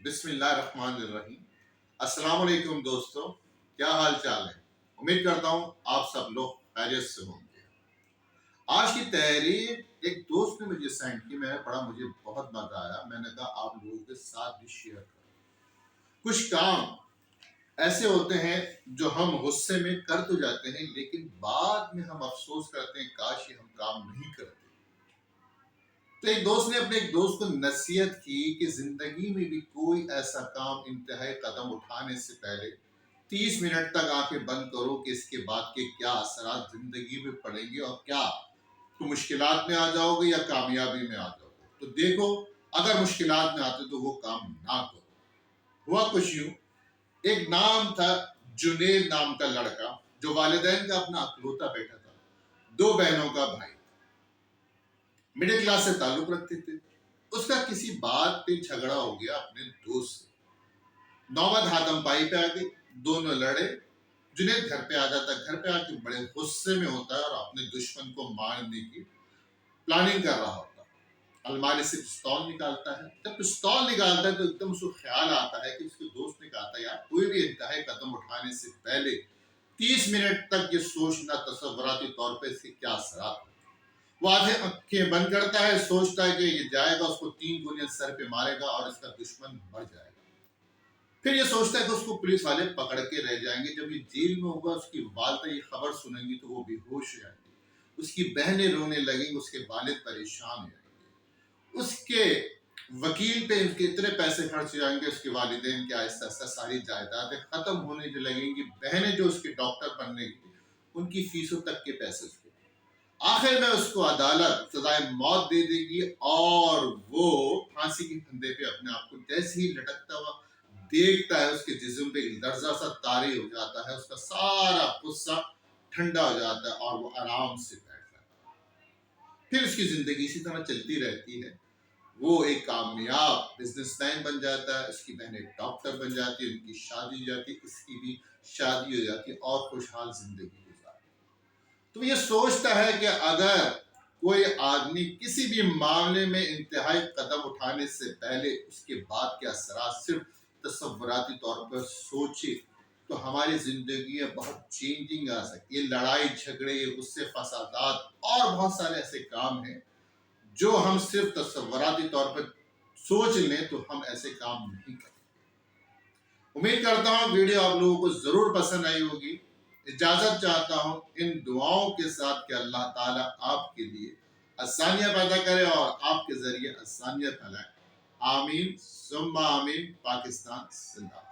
بسم اللہ الرحمن الرحیم۔ السلام علیکم دوستو، کیا حال چال ہے؟ امید کرتا ہوں آپ سب لوگ خیریت سے ہوں گے۔ آج کی تحریر ایک دوست نے مجھے سینڈ کی، میں نے پڑھا، مجھے بہت مزہ آیا۔ میں نے کہا آپ لوگوں کے ساتھ بھی شیئر کروں۔ کچھ کام ایسے ہوتے ہیں جو ہم غصے میں کر تو جاتے ہیں، لیکن بعد میں ہم افسوس کرتے ہیں کاش یہ ہم کام نہیں کرتے۔ تو ایک دوست نے اپنے ایک دوست کو نصیحت کی کہ زندگی میں بھی کوئی ایسا کام انتہائی قدم اٹھانے سے پہلے 30 منٹ تک آنکھیں بند کرو کہ اس کے بعد کے کیا اثرات زندگی میں پڑیں گے اور کیا تو مشکلات میں آ جاؤ گے یا کامیابی میں آ جاؤ گے۔ تو دیکھو، اگر مشکلات میں آتے تو وہ کام نہ کرو۔ ہوا کچھ یوں، ایک نام تھا جنید نام کا لڑکا، جو والدین کا اپنا اکلوتا بیٹا تھا، 2 بہنوں کا بھائی، مڈل کلاس سے تعلق رکھتے تھے۔ اس کا کسی بات پہ جھگڑا ہو گیا اپنے دوست سے، نوبت ہاتھم پائی پہ آ گئی، دونوں لڑے۔ جنید گھر پہ آ جاتا، گھر پہ آ کے بڑے غصے میں ہوتا ہے اور اپنے دشمن کو مارنے کی پلاننگ کر رہا ہوتا ہے۔ الماری سے پستول نکالتا ہے، جب پستول نکالتا ہے تو ایک دم اس کو خیال آتا ہے کہ اس کے دوست نے کہا تھا یار کوئی بھی انتہائی قدم اٹھانے سے پہلے 30 منٹ تک یہ سوچنا تصوراتی طور پہ اس کے کیا اثرات ہیں۔ وہ آنکھیں بند کرتا ہے، سوچتا ہے کہ یہ جائے گا، اس کو 3 گولیاں سر پہ مارے گا اور اس کا دشمن مر جائے گا۔ پھر یہ سوچتا ہے کہ اس کو پولیس والے پکڑ کے رہ جائیں گے، جب یہ جیل میں ہوگا اس کی والدہ یہ خبر سنیں گی تو وہ بے ہوش ہو جائیں گی، اس کی بہنیں رونے لگیں گی، اس کے والد پریشان ہو جائیں گے، اس کے وکیل پہ اس کے اتنے پیسے خرچ ہو جائیں گے، اس کے والدین کی آہستہ آہستہ ساری جائیدادیں ختم ہونے لگیں گی، بہنیں جو اس کے ڈاکٹر بننے کی ان کی فیسوں تک کے پیسے اس کے۔ آخر میں اس کو عدالت سزائے موت دے دے گی اور وہ پھانسی کے پھندے پہ اپنے آپ کو جیسے ہی لٹکتا ہوا دیکھتا ہے، اس کے جسم پہ لرزہ سا طاری ہو جاتا ہے، اس کا سارا غصہ ٹھنڈا ہو جاتا ہے اور وہ آرام سے بیٹھ جاتا ہے۔ پھر اس کی زندگی اسی طرح چلتی رہتی ہے، وہ ایک کامیاب بزنس مین بن جاتا ہے، اس کی بہنیں ڈاکٹر بن جاتی ہے، ان کی شادی ہو جاتی ہے، اس کی بھی شادی ہو جاتی ہے اور خوشحال زندگی گزارتی ہے۔ تو یہ سوچتا ہے کہ اگر کوئی آدمی کسی بھی معاملے میں انتہائی قدم اٹھانے سے پہلے اس کے بعد کے اثرات صرف تصوراتی طور پر سوچے تو ہماری زندگی میں بہت چینجنگ آ سکتی ہے۔ لڑائی جھگڑے، غصے، فسادات اور بہت سارے ایسے کام ہیں جو ہم صرف تصوراتی طور پر سوچ لیں تو ہم ایسے کام نہیں کریں۔ امید کرتا ہوں ویڈیو آپ لوگوں کو ضرور پسند آئی ہوگی۔ اجازت چاہتا ہوں ان دعاؤں کے ساتھ کہ اللہ تعالیٰ آپ کے لیے آسانیاں پیدا کرے اور آپ کے ذریعے آسانیاں پھیلائے۔ آمین ثم آمین۔ پاکستان زندہ باد۔